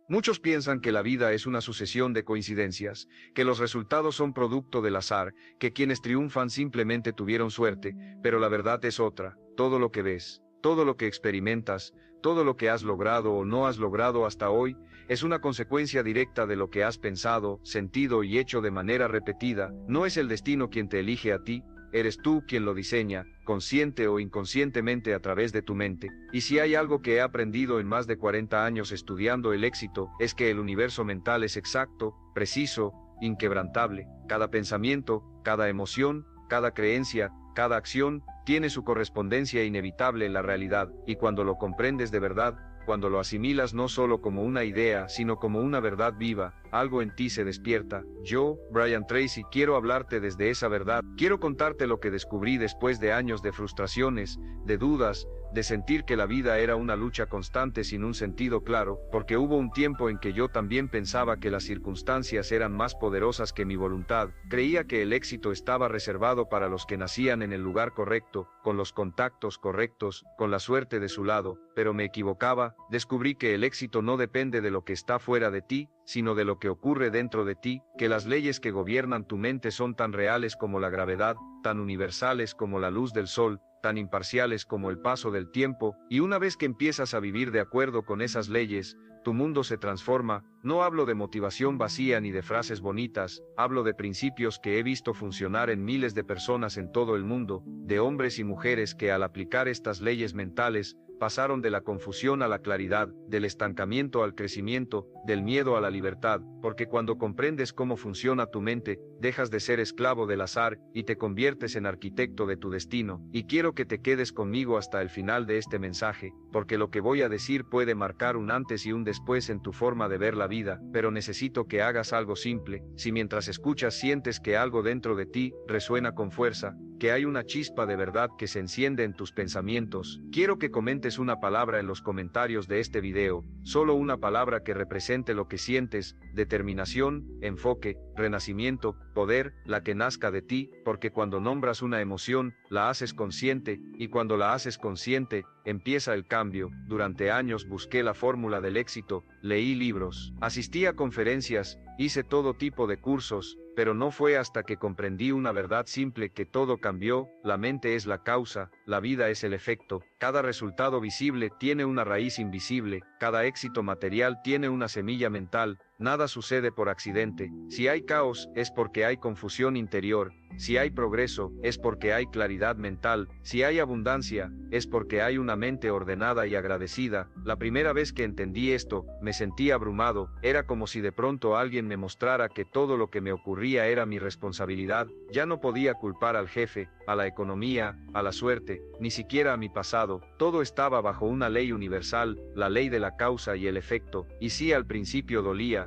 Muchos piensan que la vida es una sucesión de coincidencias, que los resultados son producto del azar, que quienes triunfan simplemente tuvieron suerte, pero la verdad es otra. Todo lo que ves, todo lo que experimentas, todo lo que has logrado o no has logrado hasta hoy, es una consecuencia directa de lo que has pensado, sentido y hecho de manera repetida. No es el destino quien te elige a ti, eres tú quien lo diseña, consciente o inconscientemente a través de tu mente. Y si hay algo que he aprendido en más de 40 años estudiando el éxito, es que el universo mental es exacto, preciso, inquebrantable. Cada pensamiento, cada emoción, cada creencia, cada acción, tiene su correspondencia inevitable en la realidad, y cuando lo comprendes de verdad, cuando lo asimilas no solo como una idea, sino como una verdad viva, algo en ti se despierta. Yo, Brian Tracy, quiero hablarte desde esa verdad. Quiero contarte lo que descubrí después de años de frustraciones, de dudas, de sentir que la vida era una lucha constante sin un sentido claro, porque hubo un tiempo en que yo también pensaba que las circunstancias eran más poderosas que mi voluntad. Creía que el éxito estaba reservado para los que nacían en el lugar correcto, con los contactos correctos, con la suerte de su lado, pero me equivocaba. Descubrí que el éxito no depende de lo que está fuera de ti, sino de lo que ocurre dentro de ti, que las leyes que gobiernan tu mente son tan reales como la gravedad, tan universales como la luz del sol, tan imparciales como el paso del tiempo, y una vez que empiezas a vivir de acuerdo con esas leyes, tu mundo se transforma. No hablo de motivación vacía ni de frases bonitas, hablo de principios que he visto funcionar en miles de personas en todo el mundo, de hombres y mujeres que al aplicar estas leyes mentales, pasaron de la confusión a la claridad, del estancamiento al crecimiento, del miedo a la libertad, porque cuando comprendes cómo funciona tu mente, dejas de ser esclavo del azar y te conviertes en arquitecto de tu destino. Y quiero que te quedes conmigo hasta el final de este mensaje, porque lo que voy a decir puede marcar un antes y un después en tu forma de ver la vida, pero necesito que hagas algo simple. Si mientras escuchas sientes que algo dentro de ti resuena con fuerza, que hay una chispa de verdad que se enciende en tus pensamientos, quiero que comentes una palabra en los comentarios de este video, solo una palabra que represente lo que sientes: determinación, enfoque, renacimiento, poder, la que nazca de ti, porque cuando nombras una emoción, la haces consciente, y cuando la haces consciente, empieza el cambio. Durante años busqué la fórmula del éxito, leí libros, asistí a conferencias, hice todo tipo de cursos, pero no fue hasta que comprendí una verdad simple que todo cambió. La mente es la causa, la vida es el efecto. Cada resultado visible tiene una raíz invisible, cada éxito material tiene una semilla mental. Nada sucede por accidente. Si hay caos, es porque hay confusión interior. Si hay progreso, es porque hay claridad mental. Si hay abundancia, es porque hay una mente ordenada y agradecida. La primera vez que entendí esto, me sentí abrumado. Era como si de pronto alguien me mostrara que todo lo que me ocurría era mi responsabilidad. Ya no podía culpar al jefe, a la economía, a la suerte, ni siquiera a mi pasado. Todo estaba bajo una ley universal, la ley de la causa y el efecto. Y sí, al principio dolía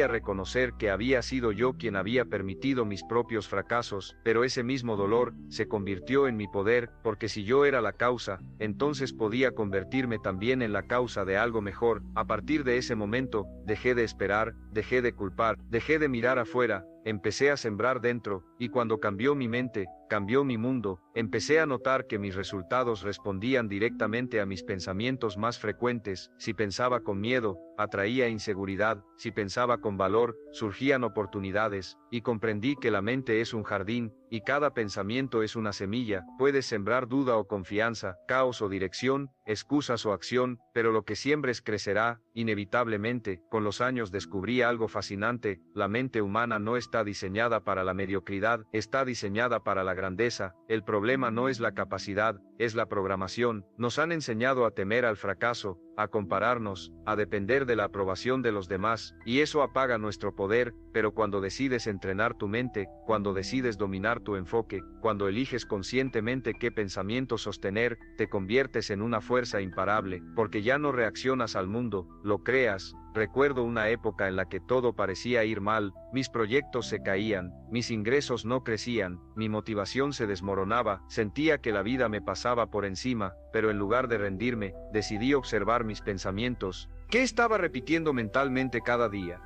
reconocer que había sido yo quien había permitido mis propios fracasos, pero ese mismo dolor se convirtió en mi poder, porque si yo era la causa, entonces podía convertirme también en la causa de algo mejor. A partir de ese momento, dejé de esperar, dejé de culpar, dejé de mirar afuera, empecé a sembrar dentro, y cuando cambió mi mente, cambió mi mundo. Empecé a notar que mis resultados respondían directamente a mis pensamientos más frecuentes. Si pensaba con miedo, atraía inseguridad. Si pensaba con valor, surgían oportunidades. Y comprendí que la mente es un jardín, y cada pensamiento es una semilla. Puedes sembrar duda o confianza, caos o dirección, excusas o acción, pero lo que siembres crecerá, inevitablemente. Con los años descubrí algo fascinante: la mente humana no está diseñada para la mediocridad, está diseñada para la grandeza. El problema no es la capacidad, es la programación. Nos han enseñado a temer al fracaso, a compararnos, a depender de la aprobación de los demás, y eso apaga nuestro poder. Pero cuando decides entrenar tu mente, cuando decides dominar tu enfoque, cuando eliges conscientemente qué pensamiento sostener, te conviertes en una fuerza imparable, porque ya no reaccionas al mundo, lo creas. Recuerdo una época en la que todo parecía ir mal, mis proyectos se caían, mis ingresos no crecían, mi motivación se desmoronaba, sentía que la vida me pasaba por encima, pero en lugar de rendirme, decidí observar mis pensamientos. ¿Qué estaba repitiendo mentalmente cada día?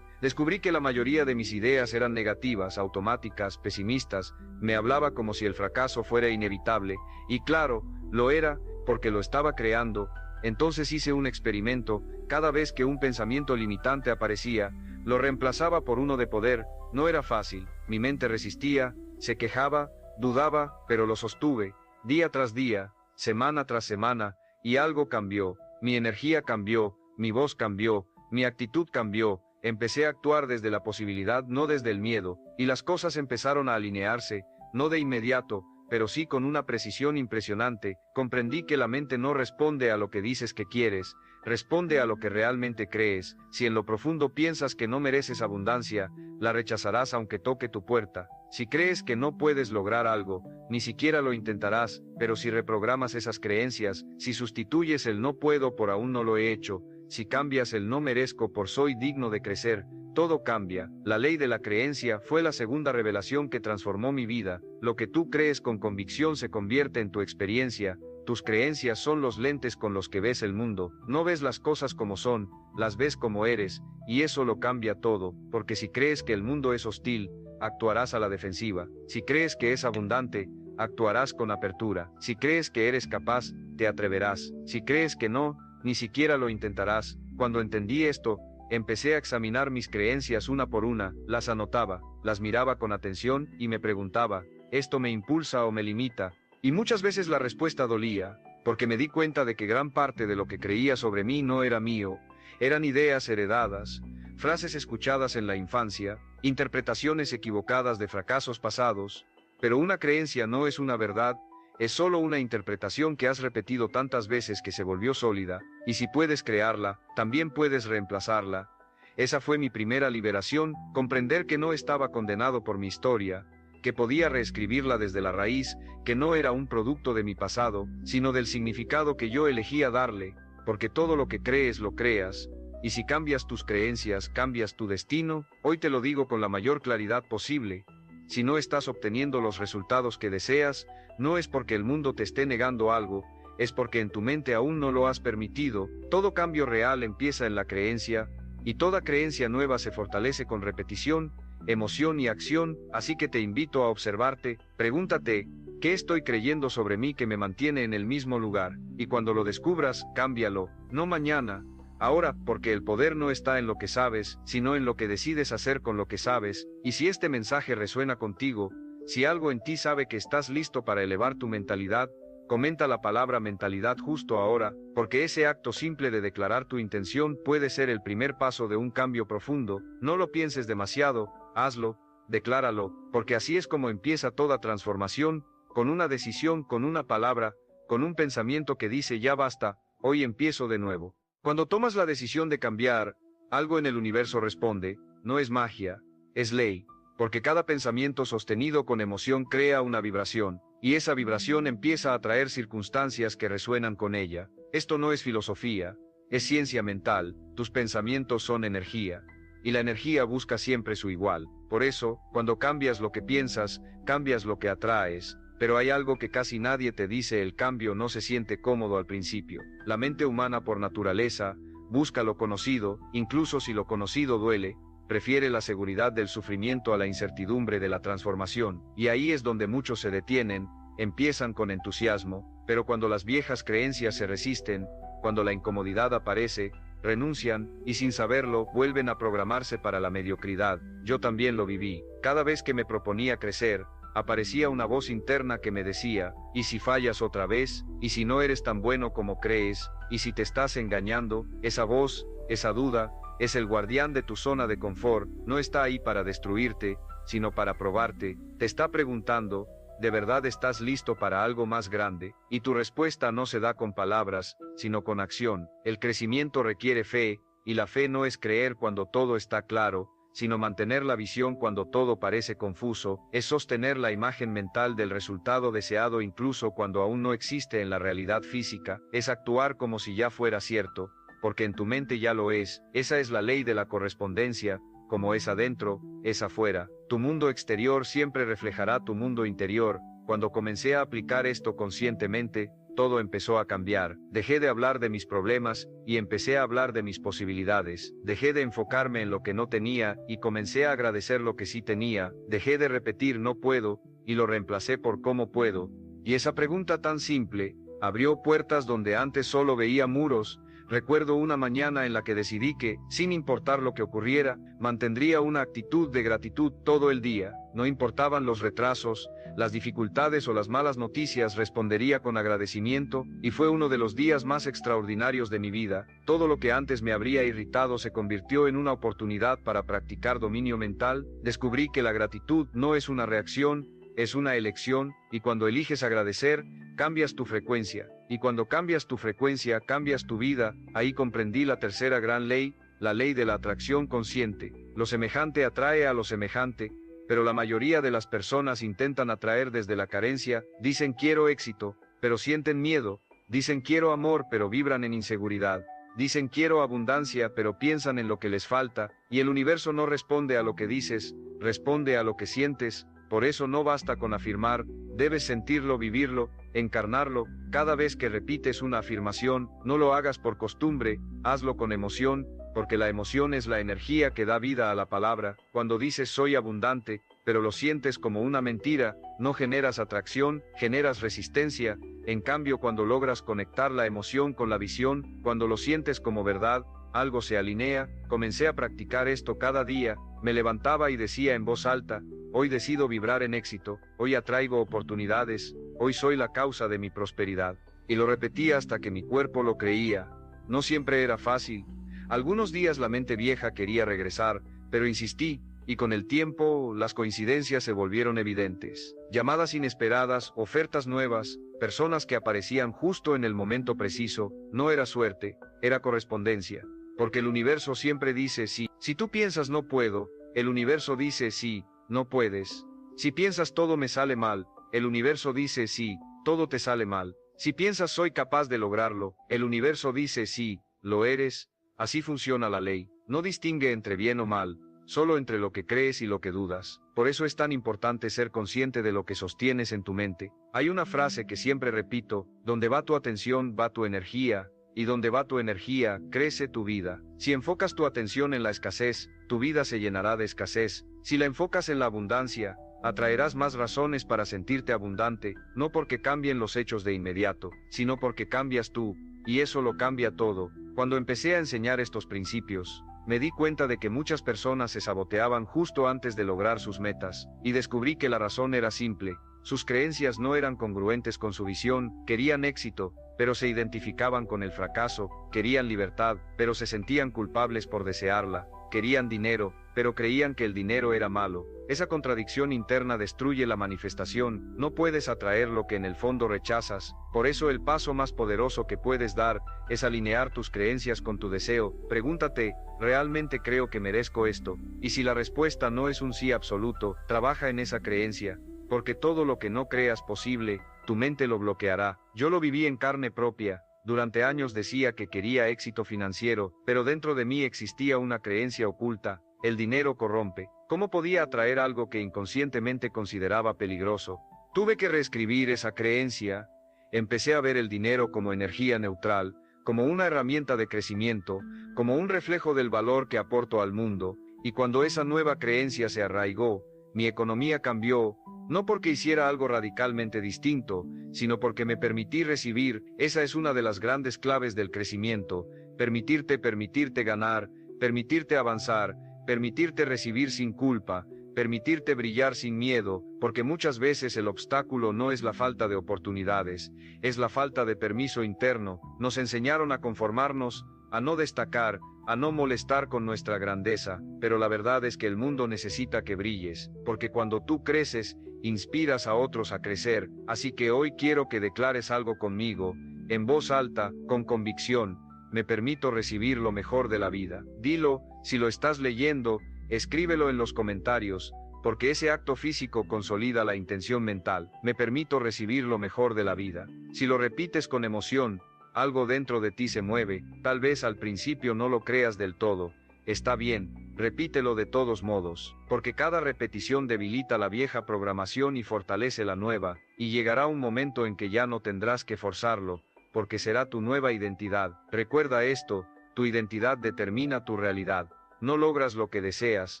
Descubrí que la mayoría de mis ideas eran negativas, automáticas, pesimistas. Me hablaba como si el fracaso fuera inevitable, y claro, lo era, porque lo estaba creando. Entonces hice un experimento: cada vez que un pensamiento limitante aparecía, lo reemplazaba por uno de poder. No era fácil, mi mente resistía, se quejaba, dudaba, pero lo sostuve, día tras día, semana tras semana, y algo cambió. Mi energía cambió, mi voz cambió, mi actitud cambió. Empecé a actuar desde la posibilidad, no desde el miedo, y las cosas empezaron a alinearse, no de inmediato, pero sí con una precisión impresionante. Comprendí que la mente no responde a lo que dices que quieres, responde a lo que realmente crees. Si en lo profundo piensas que no mereces abundancia, la rechazarás aunque toque tu puerta. Si crees que no puedes lograr algo, ni siquiera lo intentarás. Pero si reprogramas esas creencias, si sustituyes el no puedo por aún no lo he hecho, si cambias el no merezco por soy digno de crecer, todo cambia. La ley de la creencia fue la segunda revelación que transformó mi vida. Lo que tú crees con convicción se convierte en tu experiencia. Tus creencias son los lentes con los que ves el mundo. No ves las cosas como son, las ves como eres, y eso lo cambia todo, porque si crees que el mundo es hostil, actuarás a la defensiva. Si crees que es abundante, actuarás con apertura. Si crees que eres capaz, te atreverás. Si crees que no, ni siquiera lo intentarás. Cuando entendí esto, empecé a examinar mis creencias una por una, las anotaba, las miraba con atención y me preguntaba, ¿esto me impulsa o me limita? Y muchas veces la respuesta dolía, porque me di cuenta de que gran parte de lo que creía sobre mí no era mío, eran ideas heredadas, frases escuchadas en la infancia, interpretaciones equivocadas de fracasos pasados. Pero una creencia no es una verdad, es solo una interpretación que has repetido tantas veces que se volvió sólida, y si puedes crearla, también puedes reemplazarla. Esa fue mi primera liberación, comprender que no estaba condenado por mi historia, que podía reescribirla desde la raíz, que no era un producto de mi pasado, sino del significado que yo elegía darle, porque todo lo que crees lo creas, y si cambias tus creencias, cambias tu destino. Hoy te lo digo con la mayor claridad posible. Si no estás obteniendo los resultados que deseas, no es porque el mundo te esté negando algo, es porque en tu mente aún no lo has permitido. Todo cambio real empieza en la creencia, y toda creencia nueva se fortalece con repetición, emoción y acción. Así que te invito a observarte, pregúntate, ¿qué estoy creyendo sobre mí que me mantiene en el mismo lugar? Y cuando lo descubras, cámbialo, no mañana, ahora, porque el poder no está en lo que sabes, sino en lo que decides hacer con lo que sabes. Y si este mensaje resuena contigo, si algo en ti sabe que estás listo para elevar tu mentalidad, comenta la palabra mentalidad justo ahora, porque ese acto simple de declarar tu intención puede ser el primer paso de un cambio profundo. No lo pienses demasiado, hazlo, decláralo, porque así es como empieza toda transformación, con una decisión, con una palabra, con un pensamiento que dice ya basta, hoy empiezo de nuevo. Cuando tomas la decisión de cambiar, algo en el universo responde. No es magia, es ley, porque cada pensamiento sostenido con emoción crea una vibración, y esa vibración empieza a atraer circunstancias que resuenan con ella. Esto no es filosofía, es ciencia mental. Tus pensamientos son energía, y la energía busca siempre su igual. Por eso, cuando cambias lo que piensas, cambias lo que atraes. Pero hay algo que casi nadie te dice: el cambio no se siente cómodo al principio. La mente humana por naturaleza busca lo conocido, incluso si lo conocido duele, prefiere la seguridad del sufrimiento a la incertidumbre de la transformación, y ahí es donde muchos se detienen, empiezan con entusiasmo, pero cuando las viejas creencias se resisten, cuando la incomodidad aparece, renuncian, y sin saberlo, vuelven a programarse para la mediocridad. Yo también lo viví. Cada vez que me proponía crecer, aparecía una voz interna que me decía, ¿y si fallas otra vez? ¿Y si no eres tan bueno como crees? ¿Y si te estás engañando? Esa voz, esa duda, es el guardián de tu zona de confort. No está ahí para destruirte, sino para probarte. Te está preguntando, ¿de verdad estás listo para algo más grande? Y tu respuesta no se da con palabras, sino con acción. El crecimiento requiere fe, y la fe no es creer cuando todo está claro, sino mantener la visión cuando todo parece confuso. Es sostener la imagen mental del resultado deseado incluso cuando aún no existe en la realidad física. Es actuar como si ya fuera cierto, porque en tu mente ya lo es. Esa es la ley de la correspondencia. Como es adentro, es afuera. Tu mundo exterior siempre reflejará tu mundo interior. Cuando comencé a aplicar esto conscientemente, todo empezó a cambiar. Dejé de hablar de mis problemas, y empecé a hablar de mis posibilidades. Dejé de enfocarme en lo que no tenía, y comencé a agradecer lo que sí tenía. Dejé de repetir no puedo, y lo reemplacé por cómo puedo. Y esa pregunta tan simple, Abrió puertas donde antes solo veía muros. Recuerdo una mañana en la que decidí que, sin importar lo que ocurriera, mantendría una actitud de gratitud todo el día. No importaban los retrasos, las dificultades o las malas noticias, respondería con agradecimiento, y fue uno de los días más extraordinarios de mi vida. Todo lo que antes me habría irritado se convirtió en una oportunidad para practicar dominio mental. Descubrí que la gratitud no es una reacción, es una elección, y cuando eliges agradecer, cambias tu frecuencia, y cuando cambias tu frecuencia, cambias tu vida. Ahí comprendí la tercera gran ley, la ley de la atracción consciente. Lo semejante atrae a lo semejante, pero la mayoría de las personas intentan atraer desde la carencia. Dicen quiero éxito, pero sienten miedo. Dicen quiero amor, pero vibran en inseguridad. Dicen quiero abundancia, pero piensan en lo que les falta, y el universo no responde a lo que dices, responde a lo que sientes. Por eso no basta con afirmar, debes sentirlo, vivirlo, encarnarlo. Cada vez que repites una afirmación, no lo hagas por costumbre, hazlo con emoción, porque la emoción es la energía que da vida a la palabra. Cuando dices soy abundante, pero lo sientes como una mentira, no generas atracción, generas resistencia. En cambio, cuando logras conectar la emoción con la visión, cuando lo sientes como verdad, algo se alinea. Comencé a practicar esto cada día, me levantaba y decía en voz alta, hoy decido vibrar en éxito, hoy atraigo oportunidades, hoy soy la causa de mi prosperidad. Y lo repetía hasta que mi cuerpo lo creía. No siempre era fácil. Algunos días la mente vieja quería regresar, pero insistí, y con el tiempo las coincidencias se volvieron evidentes. Llamadas inesperadas, ofertas nuevas, personas que aparecían justo en el momento preciso. No era suerte, era correspondencia. Porque el universo siempre dice sí. Si tú piensas no puedo, el universo dice sí, no puedes. Si piensas todo me sale mal, el universo dice sí, todo te sale mal. Si piensas soy capaz de lograrlo, el universo dice sí, lo eres. Así funciona la ley. No distingue entre bien o mal, solo entre lo que crees y lo que dudas. Por eso es tan importante ser consciente de lo que sostienes en tu mente. Hay una frase que siempre repito, donde va tu atención, va tu energía, y donde va tu energía, crece tu vida. Si enfocas tu atención en la escasez, tu vida se llenará de escasez. Si la enfocas en la abundancia, atraerás más razones para sentirte abundante, no porque cambien los hechos de inmediato, sino porque cambias tú, y eso lo cambia todo. Cuando empecé a enseñar estos principios, me di cuenta de que muchas personas se saboteaban justo antes de lograr sus metas, y descubrí que la razón era simple. Sus creencias no eran congruentes con su visión. Querían éxito, pero se identificaban con el fracaso. Querían libertad, pero se sentían culpables por desearla. Querían dinero, pero creían que el dinero era malo. Esa contradicción interna destruye la manifestación. No puedes atraer lo que en el fondo rechazas. Por eso el paso más poderoso que puedes dar es alinear tus creencias con tu deseo. Pregúntate, ¿realmente creo que merezco esto? Y si la respuesta no es un sí absoluto, trabaja en esa creencia, porque todo lo que no creas posible, tu mente lo bloqueará. Yo lo viví en carne propia. Durante años decía que quería éxito financiero, pero dentro de mí existía una creencia oculta: el dinero corrompe. ¿Cómo podía atraer algo que inconscientemente consideraba peligroso? Tuve que reescribir esa creencia. Empecé a ver el dinero como energía neutral, como una herramienta de crecimiento, como un reflejo del valor que aporto al mundo, y cuando esa nueva creencia se arraigó, mi economía cambió, no porque hiciera algo radicalmente distinto, sino porque me permití recibir. Esa es una de las grandes claves del crecimiento: permitirte ganar, permitirte avanzar, permitirte recibir sin culpa, permitirte brillar sin miedo, porque muchas veces el obstáculo no es la falta de oportunidades, es la falta de permiso interno. Nos enseñaron a conformarnos, a no destacar, a no molestar con nuestra grandeza, pero la verdad es que el mundo necesita que brilles, porque cuando tú creces, inspiras a otros a crecer. Así que hoy quiero que declares algo conmigo, en voz alta, con convicción: me permito recibir lo mejor de la vida. Dilo, si lo estás leyendo, escríbelo en los comentarios, porque ese acto físico consolida la intención mental. Me permito recibir lo mejor de la vida. Si lo repites con emoción, algo dentro de ti se mueve. Tal vez al principio no lo creas del todo. Está bien, repítelo de todos modos, porque cada repetición debilita la vieja programación y fortalece la nueva, y llegará un momento en que ya no tendrás que forzarlo, porque será tu nueva identidad. Recuerda esto: tu identidad determina tu realidad. No logras lo que deseas,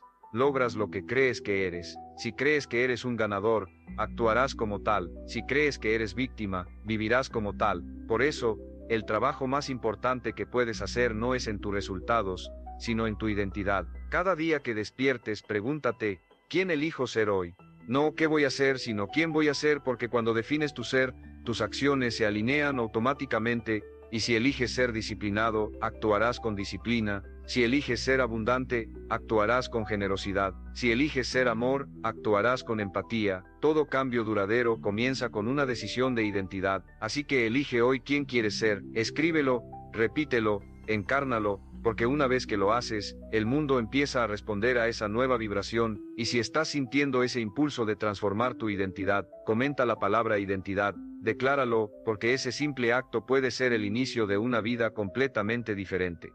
logras lo que crees que eres. Si crees que eres un ganador, actuarás como tal. Si crees que eres víctima, vivirás como tal. Por eso, el trabajo más importante que puedes hacer no es en tus resultados, sino en tu identidad. Cada día que despiertes, pregúntate, ¿quién elijo ser hoy? No qué voy a ser, sino quién voy a ser, porque cuando defines tu ser, tus acciones se alinean automáticamente, y si eliges ser disciplinado, actuarás con disciplina. Si eliges ser abundante, actuarás con generosidad. Si eliges ser amor, actuarás con empatía. Todo cambio duradero comienza con una decisión de identidad. Así que elige hoy quién quieres ser, escríbelo, repítelo, encárnalo, porque una vez que lo haces, el mundo empieza a responder a esa nueva vibración, y si estás sintiendo ese impulso de transformar tu identidad, comenta la palabra identidad, decláralo, porque ese simple acto puede ser el inicio de una vida completamente diferente.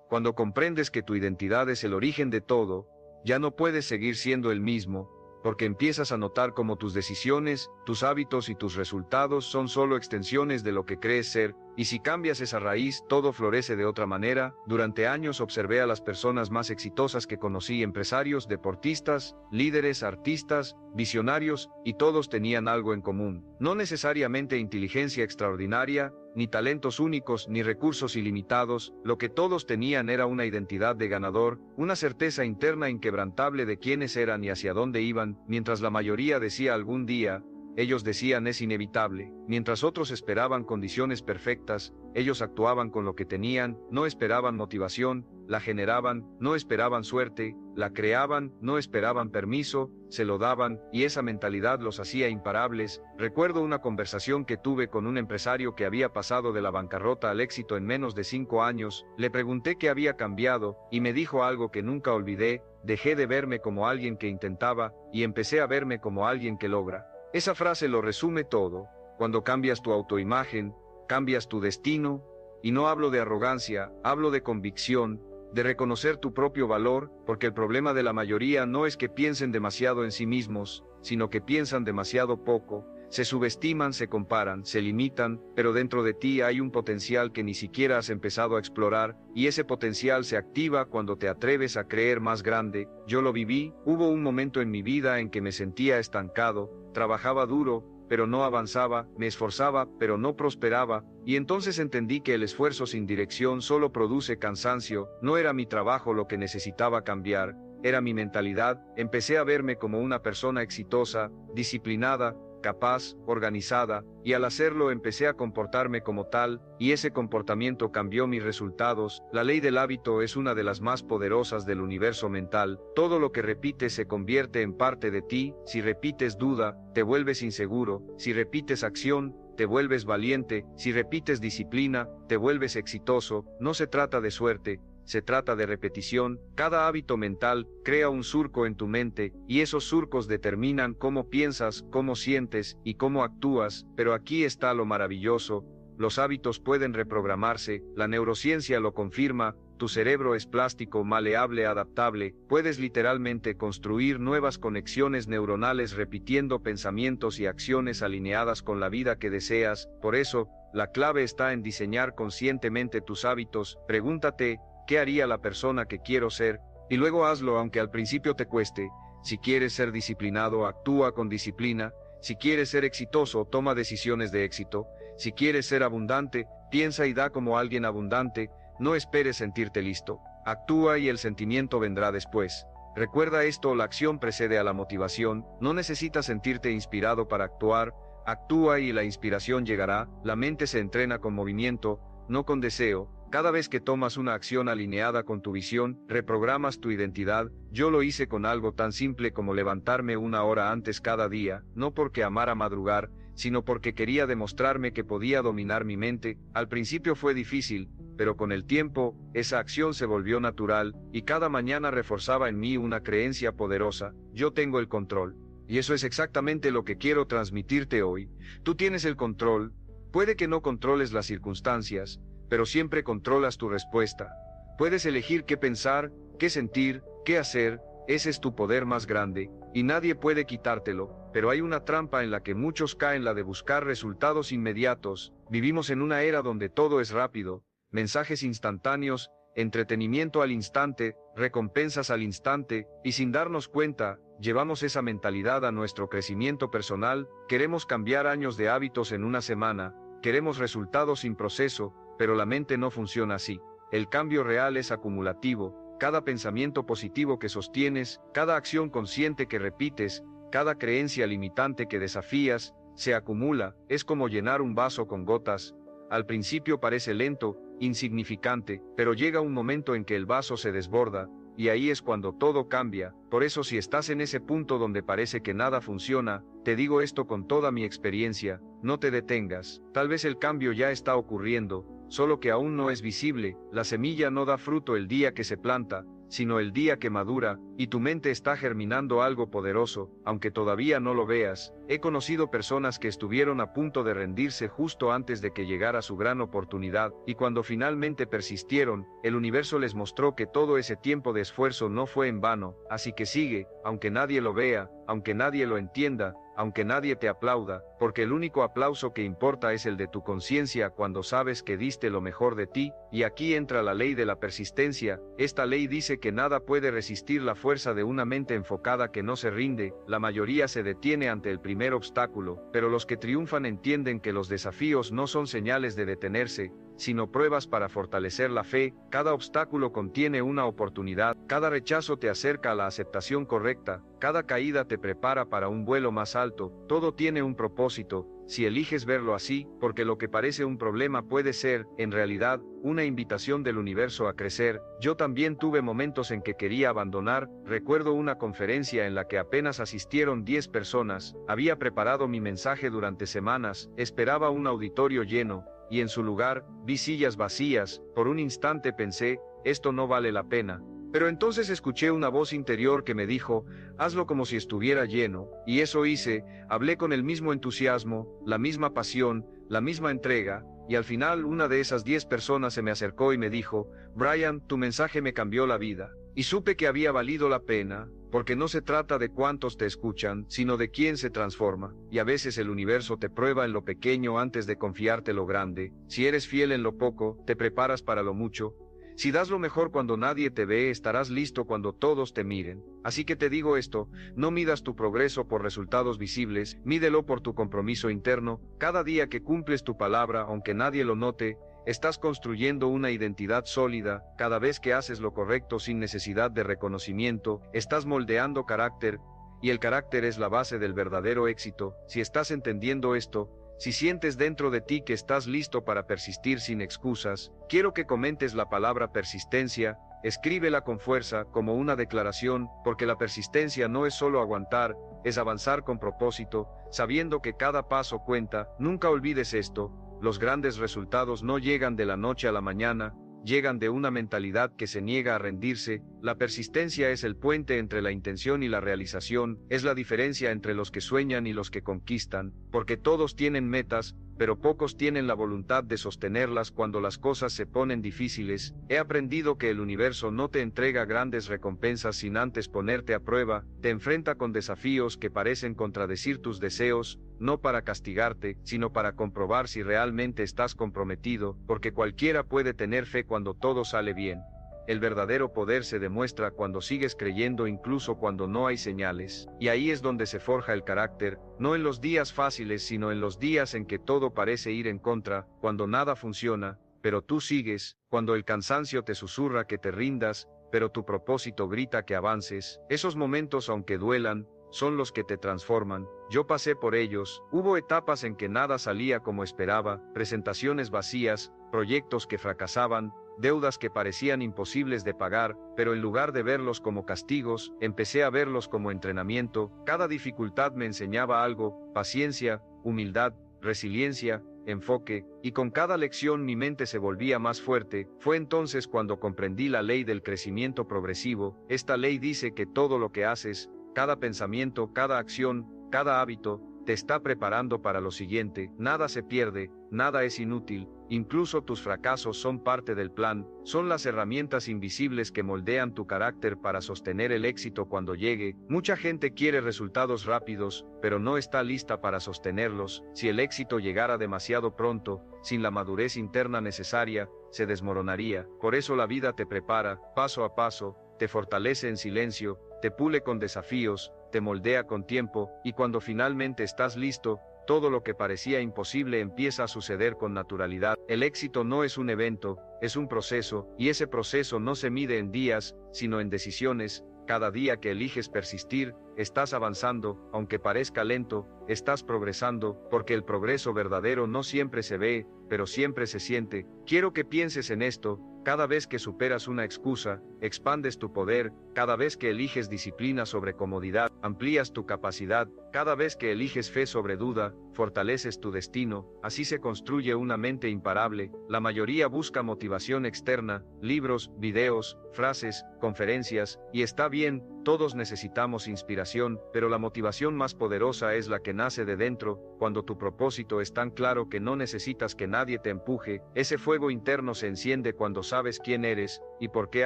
Cuando comprendes que tu identidad es el origen de todo, ya no puedes seguir siendo el mismo, porque empiezas a notar cómo tus decisiones, tus hábitos y tus resultados son solo extensiones de lo que crees ser, y si cambias esa raíz, todo florece de otra manera. Durante años observé a las personas más exitosas que conocí, empresarios, deportistas, líderes, artistas, visionarios, y todos tenían algo en común. No necesariamente inteligencia extraordinaria, ni talentos únicos, ni recursos ilimitados. Lo que todos tenían era una identidad de ganador, una certeza interna inquebrantable de quiénes eran y hacia dónde iban. Mientras la mayoría decía algún día, ellos decían es inevitable. Mientras otros esperaban condiciones perfectas, ellos actuaban con lo que tenían. No esperaban motivación, la generaban. No esperaban suerte, la creaban. No esperaban permiso, se lo daban, y esa mentalidad los hacía imparables. Recuerdo una conversación que tuve con un empresario que había pasado de la bancarrota al éxito en menos de 5 años. Le pregunté qué había cambiado, y me dijo algo que nunca olvidé: dejé de verme como alguien que intentaba, y empecé a verme como alguien que logra. Esa frase lo resume todo. Cuando cambias tu autoimagen, cambias tu destino, y no hablo de arrogancia, hablo de convicción, de reconocer tu propio valor, porque el problema de la mayoría no es que piensen demasiado en sí mismos, sino que piensan demasiado poco, se subestiman, se comparan, se limitan, pero dentro de ti hay un potencial que ni siquiera has empezado a explorar, y ese potencial se activa cuando te atreves a creer más grande. Yo lo viví. Hubo un momento en mi vida en que me sentía estancado, trabajaba duro, pero no avanzaba, me esforzaba, pero no prosperaba, y entonces entendí que el esfuerzo sin dirección solo produce cansancio. No era mi trabajo lo que necesitaba cambiar, era mi mentalidad. Empecé a verme como una persona exitosa, disciplinada, capaz, organizada, y al hacerlo empecé a comportarme como tal, y ese comportamiento cambió mis resultados. La ley del hábito es una de las más poderosas del universo mental. Todo lo que repites se convierte en parte de ti. Si repites duda, te vuelves inseguro. Si repites acción, te vuelves valiente. Si repites disciplina, te vuelves exitoso. No se trata de suerte, se trata de repetición. Cada hábito mental crea un surco en tu mente, y esos surcos determinan cómo piensas, cómo sientes y cómo actúas. Pero aquí está lo maravilloso: los hábitos pueden reprogramarse, la neurociencia lo confirma. Tu cerebro es plástico, maleable, adaptable. Puedes literalmente construir nuevas conexiones neuronales repitiendo pensamientos y acciones alineadas con la vida que deseas. Por eso, la clave está en diseñar conscientemente tus hábitos. Pregúntate, ¿qué haría la persona que quiero ser? Y luego hazlo, aunque al principio te cueste. Si quieres ser disciplinado, actúa con disciplina. Si quieres ser exitoso, toma decisiones de éxito. Si quieres ser abundante, piensa y da como alguien abundante. No esperes sentirte listo. Actúa y el sentimiento vendrá después. Recuerda esto: la acción precede a la motivación. No necesitas sentirte inspirado para actuar. Actúa y la inspiración llegará. La mente se entrena con movimiento, no con deseo. Cada vez que tomas una acción alineada con tu visión, reprogramas tu identidad. Yo lo hice con algo tan simple como levantarme 1 hora antes cada día, no porque amara madrugar, sino porque quería demostrarme que podía dominar mi mente. Al principio fue difícil, pero con el tiempo, esa acción se volvió natural, y cada mañana reforzaba en mí una creencia poderosa: yo tengo el control. Y eso es exactamente lo que quiero transmitirte hoy. Tú tienes el control. Puede que no controles las circunstancias, pero siempre controlas tu respuesta. Puedes elegir qué pensar, qué sentir, qué hacer, ese es tu poder más grande, y nadie puede quitártelo, pero hay una trampa en la que muchos caen, la de buscar resultados inmediatos. Vivimos en una era donde todo es rápido, mensajes instantáneos, entretenimiento al instante, recompensas al instante, y sin darnos cuenta, llevamos esa mentalidad a nuestro crecimiento personal. Queremos cambiar años de hábitos en una semana, queremos resultados sin proceso, pero la mente no funciona así. El cambio real es acumulativo. Cada pensamiento positivo que sostienes, cada acción consciente que repites, cada creencia limitante que desafías, se acumula. Es como llenar un vaso con gotas. Al principio parece lento, insignificante, pero llega un momento en que el vaso se desborda, y ahí es cuando todo cambia. Por eso, si estás en ese punto donde parece que nada funciona, te digo esto con toda mi experiencia: no te detengas. Tal vez el cambio ya está ocurriendo, solo que aún no es visible. La semilla no da fruto el día que se planta, sino el día que madura, y tu mente está germinando algo poderoso, aunque todavía no lo veas. He conocido personas que estuvieron a punto de rendirse justo antes de que llegara su gran oportunidad, y cuando finalmente persistieron, el universo les mostró que todo ese tiempo de esfuerzo no fue en vano. Así que sigue, aunque nadie lo vea, aunque nadie lo entienda, aunque nadie te aplauda, porque el único aplauso que importa es el de tu conciencia cuando sabes que diste lo mejor de ti. Y aquí entra la ley de la persistencia. Esta ley dice que nada puede resistir la fuerza de una mente enfocada que no se rinde. La mayoría se detiene ante el primer obstáculo, pero los que triunfan entienden que los desafíos no son señales de detenerse, sino pruebas para fortalecer la fe. Cada obstáculo contiene una oportunidad, cada rechazo te acerca a la aceptación correcta, cada caída te prepara para un vuelo más alto. Todo tiene un propósito, si eliges verlo así, porque lo que parece un problema puede ser, en realidad, una invitación del universo a crecer. Yo también tuve momentos en que quería abandonar. Recuerdo una conferencia en la que apenas asistieron 10 personas, había preparado mi mensaje durante semanas, esperaba un auditorio lleno, y en su lugar, vi sillas vacías. Por un instante pensé, esto no vale la pena. Pero entonces escuché una voz interior que me dijo, hazlo como si estuviera lleno, y eso hice. Hablé con el mismo entusiasmo, la misma pasión, la misma entrega, y al final una de esas 10 personas se me acercó y me dijo, Brian, tu mensaje me cambió la vida. Y supe que había valido la pena, porque no se trata de cuántos te escuchan, sino de quién se transforma. Y a veces el universo te prueba en lo pequeño antes de confiarte lo grande. Si eres fiel en lo poco, te preparas para lo mucho. Si das lo mejor cuando nadie te ve, estarás listo cuando todos te miren. Así que te digo esto, no midas tu progreso por resultados visibles, mídelo por tu compromiso interno. Cada día que cumples tu palabra, aunque nadie lo note, estás construyendo una identidad sólida. Cada vez que haces lo correcto sin necesidad de reconocimiento, estás moldeando carácter, y el carácter es la base del verdadero éxito. Si estás entendiendo esto, si sientes dentro de ti que estás listo para persistir sin excusas, quiero que comentes la palabra persistencia. Escríbela con fuerza, como una declaración, porque la persistencia no es solo aguantar, es avanzar con propósito, sabiendo que cada paso cuenta. Nunca olvides esto, los grandes resultados no llegan de la noche a la mañana, llegan de una mentalidad que se niega a rendirse. La persistencia es el puente entre la intención y la realización, es la diferencia entre los que sueñan y los que conquistan, porque todos tienen metas, pero pocos tienen la voluntad de sostenerlas cuando las cosas se ponen difíciles. He aprendido que el universo no te entrega grandes recompensas sin antes ponerte a prueba, te enfrenta con desafíos que parecen contradecir tus deseos, no para castigarte, sino para comprobar si realmente estás comprometido, porque cualquiera puede tener fe cuando todo sale bien. El verdadero poder se demuestra cuando sigues creyendo incluso cuando no hay señales, y ahí es donde se forja el carácter, no en los días fáciles sino en los días en que todo parece ir en contra, cuando nada funciona, pero tú sigues, cuando el cansancio te susurra que te rindas, pero tu propósito grita que avances. Esos momentos, aunque duelan, son los que te transforman. Yo pasé por ellos. Hubo etapas en que nada salía como esperaba, presentaciones vacías, proyectos que fracasaban, deudas que parecían imposibles de pagar, pero en lugar de verlos como castigos, empecé a verlos como entrenamiento. Cada dificultad me enseñaba algo: paciencia, humildad, resiliencia, enfoque, y con cada lección mi mente se volvía más fuerte. Fue entonces cuando comprendí la ley del crecimiento progresivo. Esta ley dice que todo lo que haces, cada pensamiento, cada acción, cada hábito, te está preparando para lo siguiente. Nada se pierde, nada es inútil, incluso tus fracasos son parte del plan, son las herramientas invisibles que moldean tu carácter para sostener el éxito cuando llegue. Mucha gente quiere resultados rápidos, pero no está lista para sostenerlos. Si el éxito llegara demasiado pronto, sin la madurez interna necesaria, se desmoronaría. Por eso la vida te prepara, paso a paso, te fortalece en silencio, te pule con desafíos, te moldea con tiempo, y cuando finalmente estás listo, todo lo que parecía imposible empieza a suceder con naturalidad. El éxito no es un evento, es un proceso, y ese proceso no se mide en días, sino en decisiones. Cada día que eliges persistir, estás avanzando, aunque parezca lento, estás progresando, porque el progreso verdadero no siempre se ve, pero siempre se siente. Quiero que pienses en esto. Cada vez que superas una excusa, expandes tu poder. Cada vez que eliges disciplina sobre comodidad, amplías tu capacidad. Cada vez que eliges fe sobre duda, fortaleces tu destino. Así se construye una mente imparable. La mayoría busca motivación externa, libros, videos, frases, conferencias, y está bien, todos necesitamos inspiración, pero la motivación más poderosa es la que nace de dentro. Cuando tu propósito es tan claro que no necesitas que nadie te empuje, ese fuego interno se enciende cuando sabes quién eres y por qué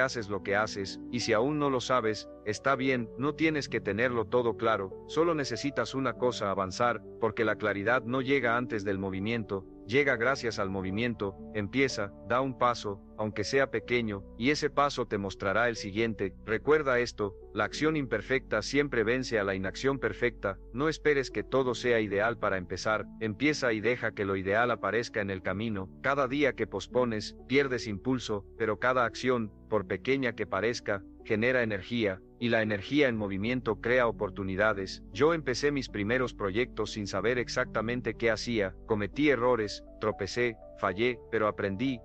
haces lo que haces, y si aún no lo sabes, está bien, no tienes que tenerlo todo claro, solo necesitas una cosa: avanzar, porque la claridad no llega antes del movimiento, llega gracias al movimiento. Empieza, da un paso, aunque sea pequeño, y ese paso te mostrará el siguiente. Recuerda esto: la acción imperfecta siempre vence a la inacción perfecta. No esperes que todo sea ideal para empezar, empieza y deja que lo ideal aparezca en el camino. Cada día que pospones, pierdes impulso, pero cada acción, por pequeña que parezca, genera energía, y la energía en movimiento crea oportunidades. Yo empecé mis primeros proyectos sin saber exactamente qué hacía, cometí errores, tropecé, fallé, pero aprendí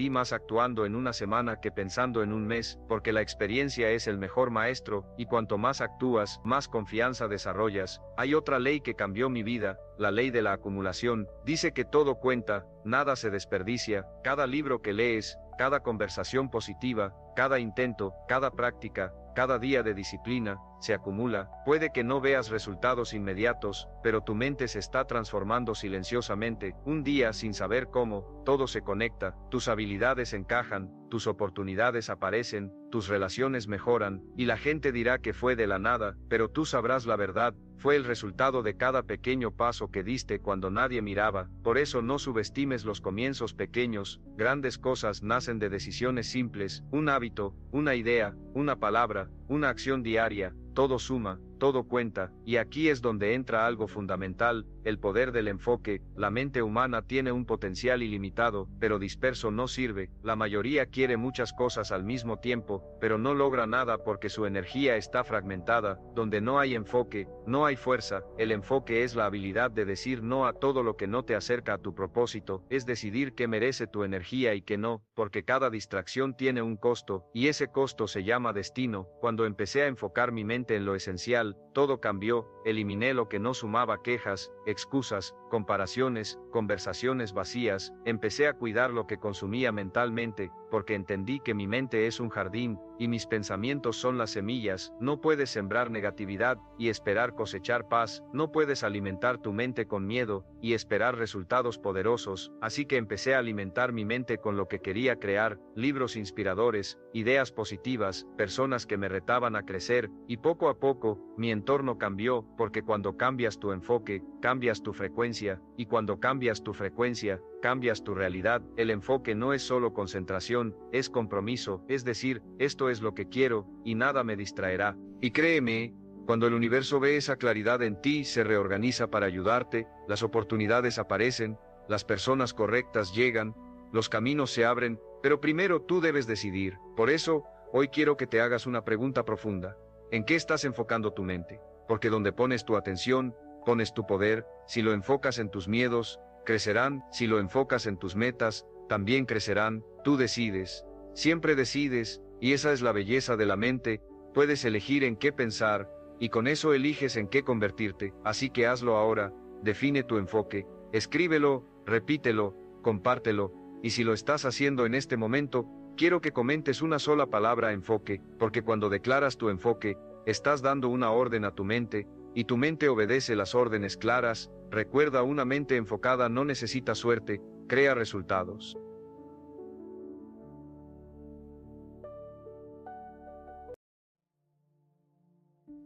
más actuando en una semana que pensando en un mes, porque la experiencia es el mejor maestro, y cuanto más actúas, más confianza desarrollas. Hay otra ley que cambió mi vida, la ley de la acumulación. Dice que todo cuenta, nada se desperdicia. Cada libro que lees, cada conversación positiva, cada intento, cada práctica, cada día de disciplina, se acumula. Puede que no veas resultados inmediatos, pero tu mente se está transformando silenciosamente. Un día, sin saber cómo, todo se conecta, tus habilidades encajan, tus oportunidades aparecen, tus relaciones mejoran, y la gente dirá que fue de la nada, pero tú sabrás la verdad. Fue el resultado de cada pequeño paso que diste cuando nadie miraba. Por eso no subestimes los comienzos pequeños. Grandes cosas nacen de decisiones simples, un hábito, una idea, una palabra, una acción diaria. Todo suma, todo cuenta, y aquí es donde entra algo fundamental: el poder del enfoque. La mente humana tiene un potencial ilimitado, pero disperso no sirve. La mayoría quiere muchas cosas al mismo tiempo, pero no logra nada porque su energía está fragmentada. Donde no hay enfoque, no hay fuerza. El enfoque es la habilidad de decir no a todo lo que no te acerca a tu propósito, es decidir qué merece tu energía y qué no, porque cada distracción tiene un costo, y ese costo se llama destino. Cuando empecé a enfocar mi mente en lo esencial, todo cambió. Eliminé lo que no sumaba: quejas, excusas, comparaciones, conversaciones vacías. Empecé a cuidar lo que consumía mentalmente, porque entendí que mi mente es un jardín, y mis pensamientos son las semillas. No puedes sembrar negatividad y esperar cosechar paz. No puedes alimentar tu mente con miedo y esperar resultados poderosos. Así que empecé a alimentar mi mente con lo que quería crear: libros inspiradores, ideas positivas, personas que me retaban a crecer, y poco a poco, mi entorno cambió, porque cuando cambias tu enfoque, cambias tu frecuencia, y cuando cambias tu frecuencia, cambias tu realidad. El enfoque no es solo concentración, es compromiso, es decir, esto es lo que quiero, y nada me distraerá. Y créeme, cuando el universo ve esa claridad en ti, se reorganiza para ayudarte, las oportunidades aparecen, las personas correctas llegan, los caminos se abren, pero primero tú debes decidir. Por eso, hoy quiero que te hagas una pregunta profunda: ¿en qué estás enfocando tu mente? Porque donde pones tu atención, pones tu poder. Si lo enfocas en tus miedos, crecerán. Si lo enfocas en tus metas, también crecerán. Tú decides, siempre decides, y esa es la belleza de la mente. Puedes elegir en qué pensar, y con eso eliges en qué convertirte. Así que hazlo ahora, define tu enfoque, escríbelo, repítelo, compártelo, y si lo estás haciendo en este momento, quiero que comentes una sola palabra: enfoque, porque cuando declaras tu enfoque, estás dando una orden a tu mente, y tu mente obedece las órdenes claras. Recuerda, una mente enfocada no necesita suerte, crea resultados.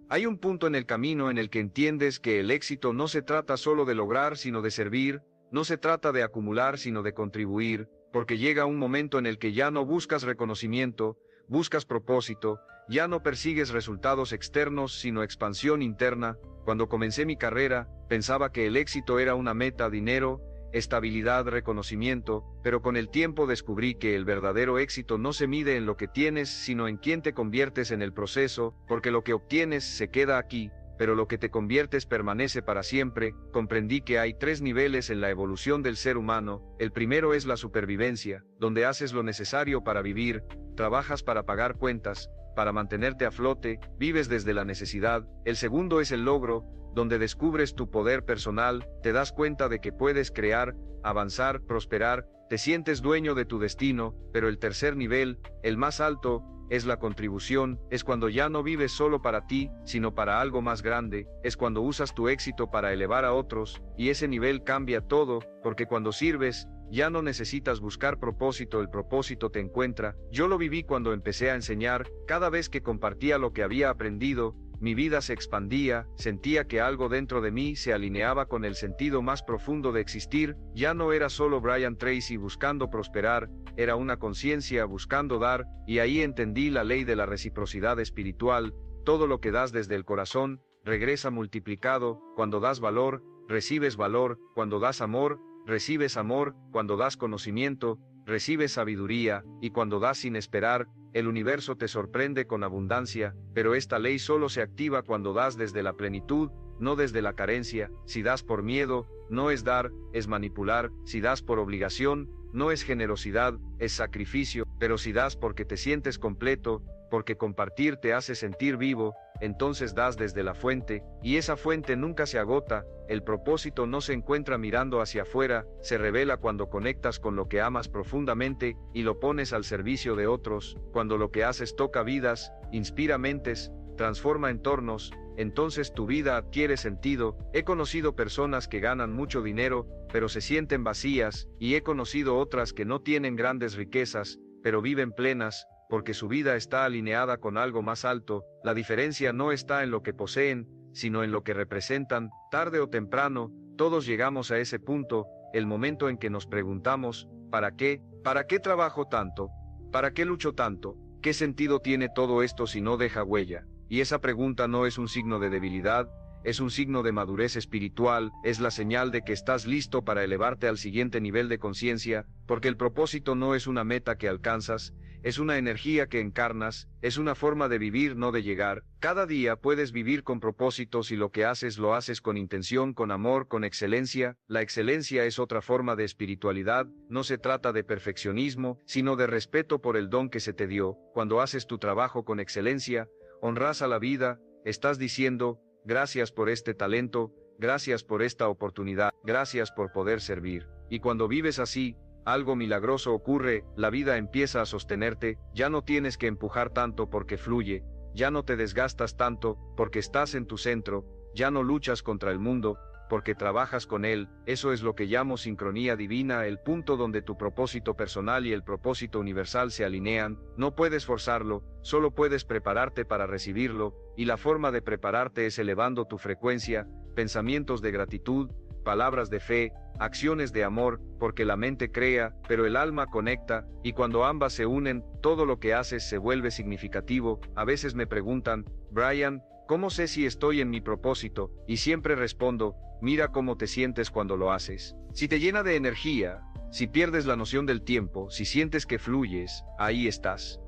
Hay un punto en el camino en el que entiendes que el éxito no se trata solo de lograr, sino de servir, no se trata de acumular, sino de contribuir, porque llega un momento en el que ya no buscas reconocimiento, buscas propósito, ya no persigues resultados externos, sino expansión interna. Cuando comencé mi carrera, pensaba que el éxito era una meta: dinero, estabilidad, reconocimiento, pero con el tiempo descubrí que el verdadero éxito no se mide en lo que tienes, sino en quién te conviertes en el proceso, porque lo que obtienes se queda aquí, pero lo que te conviertes permanece para siempre. Comprendí que hay 3 niveles en la evolución del ser humano. El primero es la supervivencia, donde haces lo necesario para vivir, trabajas para pagar cuentas, para mantenerte a flote, vives desde la necesidad. El segundo es el logro, donde descubres tu poder personal, te das cuenta de que puedes crear, avanzar, prosperar, te sientes dueño de tu destino. Pero el tercer nivel, el más alto, es la contribución, es cuando ya no vives solo para ti, sino para algo más grande, es cuando usas tu éxito para elevar a otros, y ese nivel cambia todo, porque cuando sirves, ya no necesitas buscar propósito, el propósito te encuentra. Yo lo viví cuando empecé a enseñar. Cada vez que compartía lo que había aprendido, mi vida se expandía, sentía que algo dentro de mí se alineaba con el sentido más profundo de existir. Ya no era solo Brian Tracy buscando prosperar, era una conciencia buscando dar, y ahí entendí la ley de la reciprocidad espiritual. Todo lo que das desde el corazón, regresa multiplicado. Cuando das valor, recibes valor. Cuando das amor, recibes amor. Cuando das conocimiento, recibes sabiduría, y cuando das sin esperar, el universo te sorprende con abundancia. Pero esta ley solo se activa cuando das desde la plenitud, no desde la carencia. Si das por miedo, no es dar, es manipular. Si das por obligación, no es generosidad, es sacrificio. Pero si das porque te sientes completo, porque compartir te hace sentir vivo, entonces das desde la fuente, y esa fuente nunca se agota. El propósito no se encuentra mirando hacia afuera, se revela cuando conectas con lo que amas profundamente, y lo pones al servicio de otros. Cuando lo que haces toca vidas, inspira mentes, transforma entornos, entonces tu vida adquiere sentido. He conocido personas que ganan mucho dinero, pero se sienten vacías, y he conocido otras que no tienen grandes riquezas, pero viven plenas, porque su vida está alineada con algo más alto. La diferencia no está en lo que poseen, sino en lo que representan. Tarde o temprano, todos llegamos a ese punto, el momento en que nos preguntamos, ¿para qué? ¿Para qué trabajo tanto? ¿Para qué lucho tanto? ¿Qué sentido tiene todo esto si no deja huella? Y esa pregunta no es un signo de debilidad, es un signo de madurez espiritual, es la señal de que estás listo para elevarte al siguiente nivel de conciencia, porque el propósito no es una meta que alcanzas, es una energía que encarnas, es una forma de vivir, no de llegar. Cada día puedes vivir con propósito si lo que haces lo haces con intención, con amor, con excelencia. La excelencia es otra forma de espiritualidad, no se trata de perfeccionismo, sino de respeto por el don que se te dio. Cuando haces tu trabajo con excelencia, honras a la vida, estás diciendo, gracias por este talento, gracias por esta oportunidad, gracias por poder servir. Y cuando vives así, algo milagroso ocurre, la vida empieza a sostenerte, ya no tienes que empujar tanto porque fluye, ya no te desgastas tanto porque estás en tu centro, ya no luchas contra el mundo, porque trabajas con él. Eso es lo que llamo sincronía divina, el punto donde tu propósito personal y el propósito universal se alinean. No puedes forzarlo, solo puedes prepararte para recibirlo, y la forma de prepararte es elevando tu frecuencia, pensamientos de gratitud, palabras de fe, acciones de amor, porque la mente crea, pero el alma conecta, y cuando ambas se unen, todo lo que haces se vuelve significativo. A veces me preguntan, Brian, ¿cómo sé si estoy en mi propósito? Y siempre respondo, mira cómo te sientes cuando lo haces. Si te llena de energía, si pierdes la noción del tiempo, si sientes que fluyes, ahí estás.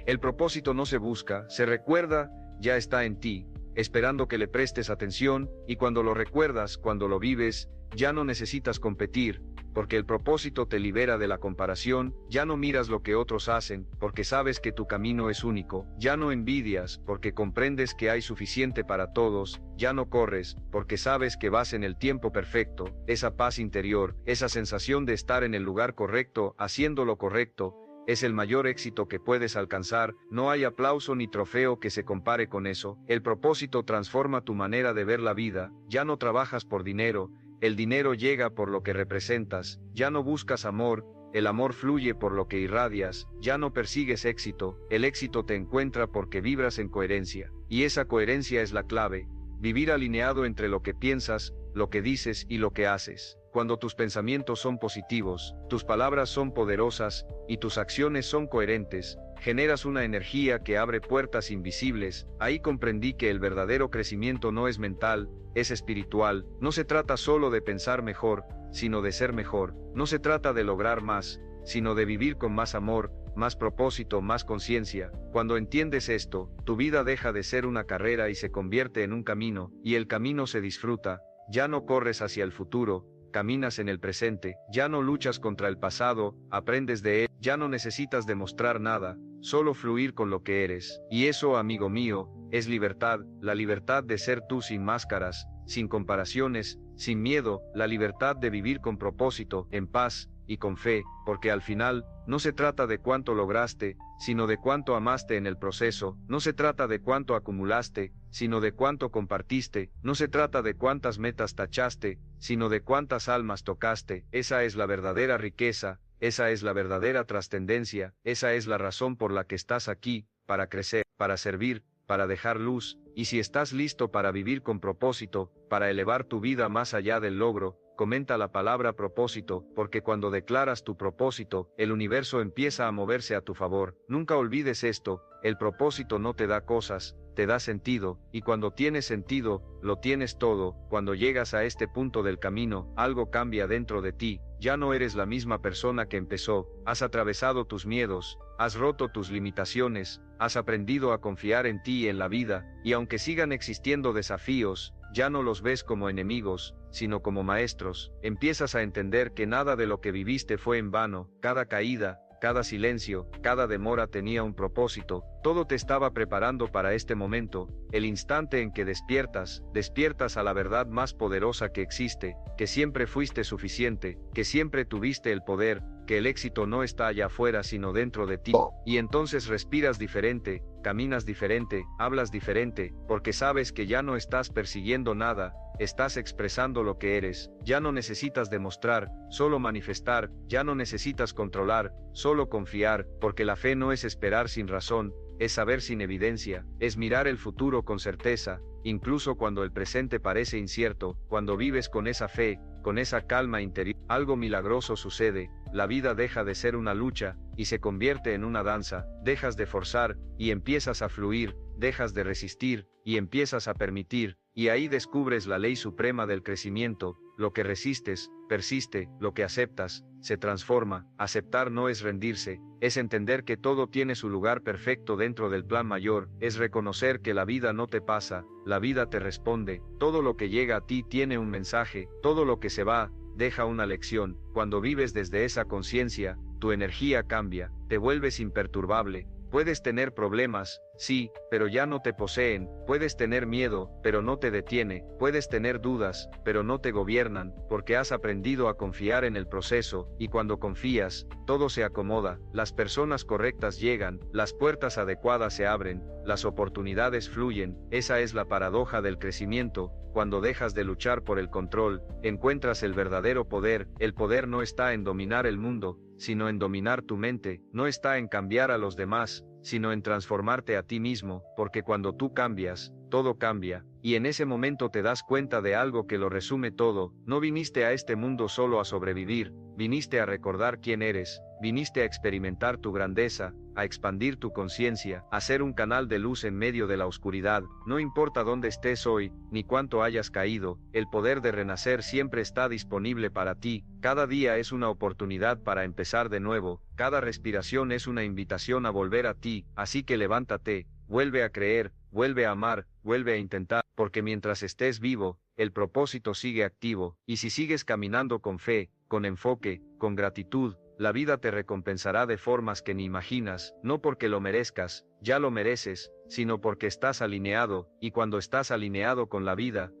El propósito no se busca, se recuerda, ya está en ti, esperando que le prestes atención, y cuando lo recuerdas, cuando lo vives, ya no necesitas competir, porque el propósito te libera de la comparación. Ya no miras lo que otros hacen, porque sabes que tu camino es único. Ya no envidias, porque comprendes que hay suficiente para todos. Ya no corres, porque sabes que vas en el tiempo perfecto. Esa paz interior, esa sensación de estar en el lugar correcto, haciendo lo correcto, es el mayor éxito que puedes alcanzar, no hay aplauso ni trofeo que se compare con eso. El propósito transforma tu manera de ver la vida, ya no trabajas por dinero, el dinero llega por lo que representas, ya no buscas amor, el amor fluye por lo que irradias, ya no persigues éxito, el éxito te encuentra porque vibras en coherencia, y esa coherencia es la clave, vivir alineado entre lo que piensas, lo que dices y lo que haces. Cuando tus pensamientos son positivos, tus palabras son poderosas, y tus acciones son coherentes, generas una energía que abre puertas invisibles. Ahí comprendí que el verdadero crecimiento no es mental, es espiritual, no se trata solo de pensar mejor, sino de ser mejor, no se trata de lograr más, sino de vivir con más amor, más propósito, más conciencia. Cuando entiendes esto, tu vida deja de ser una carrera y se convierte en un camino, y el camino se disfruta, ya no corres hacia el futuro, caminas en el presente, ya no luchas contra el pasado, aprendes de él, ya no necesitas demostrar nada, solo fluir con lo que eres. Y eso, amigo mío, es libertad, la libertad de ser tú sin máscaras, sin comparaciones, sin miedo, la libertad de vivir con propósito, en paz y con fe, porque al final, no se trata de cuánto lograste, sino de cuánto amaste en el proceso, no se trata de cuánto acumulaste, sino de cuánto compartiste, no se trata de cuántas metas tachaste, sino de cuántas almas tocaste. Esa es la verdadera riqueza, esa es la verdadera trascendencia, esa es la razón por la que estás aquí, para crecer, para servir, para dejar luz, y si estás listo para vivir con propósito, para elevar tu vida más allá del logro, comenta la palabra propósito, porque cuando declaras tu propósito, el universo empieza a moverse a tu favor. Nunca olvides esto, el propósito no te da cosas, te da sentido, y cuando tienes sentido, lo tienes todo. Cuando llegas a este punto del camino, algo cambia dentro de ti, ya no eres la misma persona que empezó, has atravesado tus miedos, has roto tus limitaciones, has aprendido a confiar en ti y en la vida, y aunque sigan existiendo desafíos, ya no los ves como enemigos, sino como maestros. Empiezas a entender que nada de lo que viviste fue en vano, cada caída, cada silencio, cada demora tenía un propósito, todo te estaba preparando para este momento, el instante en que despiertas a la verdad más poderosa que existe, que siempre fuiste suficiente, que siempre tuviste el poder, que el éxito no está allá afuera sino dentro de ti, y entonces respiras diferente, caminas diferente, hablas diferente, porque sabes que ya no estás persiguiendo nada, estás expresando lo que eres, ya no necesitas demostrar, solo manifestar, ya no necesitas controlar, solo confiar, porque la fe no es esperar sin razón, es saber sin evidencia, es mirar el futuro con certeza, incluso cuando el presente parece incierto. Cuando vives con esa fe, con esa calma interior, algo milagroso sucede, la vida deja de ser una lucha, y se convierte en una danza, dejas de forzar, y empiezas a fluir, dejas de resistir, y empiezas a permitir, y ahí descubres la ley suprema del crecimiento, lo que resistes, persiste, lo que aceptas, se transforma. Aceptar no es rendirse, es entender que todo tiene su lugar perfecto dentro del plan mayor, es reconocer que la vida no te pasa, la vida te responde, todo lo que llega a ti tiene un mensaje, todo lo que se va, deja una lección. Cuando vives desde esa conciencia, tu energía cambia, te vuelves imperturbable. Puedes tener problemas, sí, pero ya no te poseen, puedes tener miedo, pero no te detiene, puedes tener dudas, pero no te gobiernan, porque has aprendido a confiar en el proceso, y cuando confías, todo se acomoda, las personas correctas llegan, las puertas adecuadas se abren, las oportunidades fluyen. Esa es la paradoja del crecimiento. Cuando dejas de luchar por el control, encuentras el verdadero poder. El poder no está en dominar el mundo, sino en dominar tu mente, no está en cambiar a los demás, sino en transformarte a ti mismo, porque cuando tú cambias, todo cambia, y en ese momento te das cuenta de algo que lo resume todo. No viniste a este mundo solo a sobrevivir, viniste a recordar quién eres, viniste a experimentar tu grandeza, a expandir tu conciencia, a ser un canal de luz en medio de la oscuridad. No importa dónde estés hoy, ni cuánto hayas caído, el poder de renacer siempre está disponible para ti. Cada día es una oportunidad para empezar de nuevo, cada respiración es una invitación a volver a ti, así que levántate, vuelve a creer, vuelve a amar, vuelve a intentar, porque mientras estés vivo, el propósito sigue activo, y si sigues caminando con fe, con enfoque, con gratitud, la vida te recompensará de formas que ni imaginas, no porque lo merezcas, ya lo mereces, sino porque estás alineado, y cuando estás alineado con la vida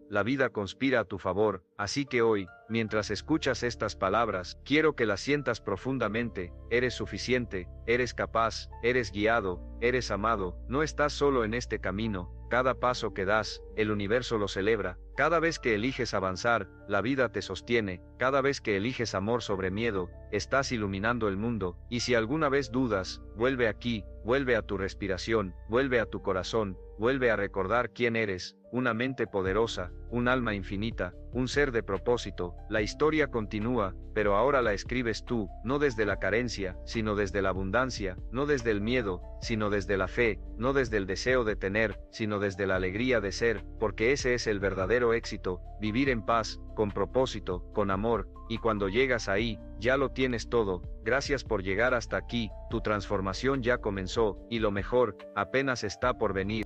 conspira a tu favor. Así que hoy, mientras escuchas estas palabras, quiero que las sientas profundamente. Eres suficiente, eres capaz, eres guiado, eres amado, no estás solo en este camino. Cada paso que das, el universo lo celebra. Cada vez que eliges avanzar, la vida te sostiene. Cada vez que eliges amor sobre miedo, estás iluminando el mundo. Y si alguna vez dudas, vuelve aquí, vuelve a tu respiración, vuelve a tu corazón, vuelve a recordar quién eres. Una mente poderosa, un alma infinita, un ser de propósito. La historia continúa, pero ahora la escribes tú, no desde la carencia, sino desde la abundancia, no desde el miedo, sino desde la fe, no desde el deseo de tener, sino desde la alegría de ser, porque ese es el verdadero éxito, vivir en paz, con propósito, con amor, y cuando llegas ahí, ya lo tienes todo. Gracias por llegar hasta aquí, tu transformación ya comenzó, y lo mejor, apenas está por venir.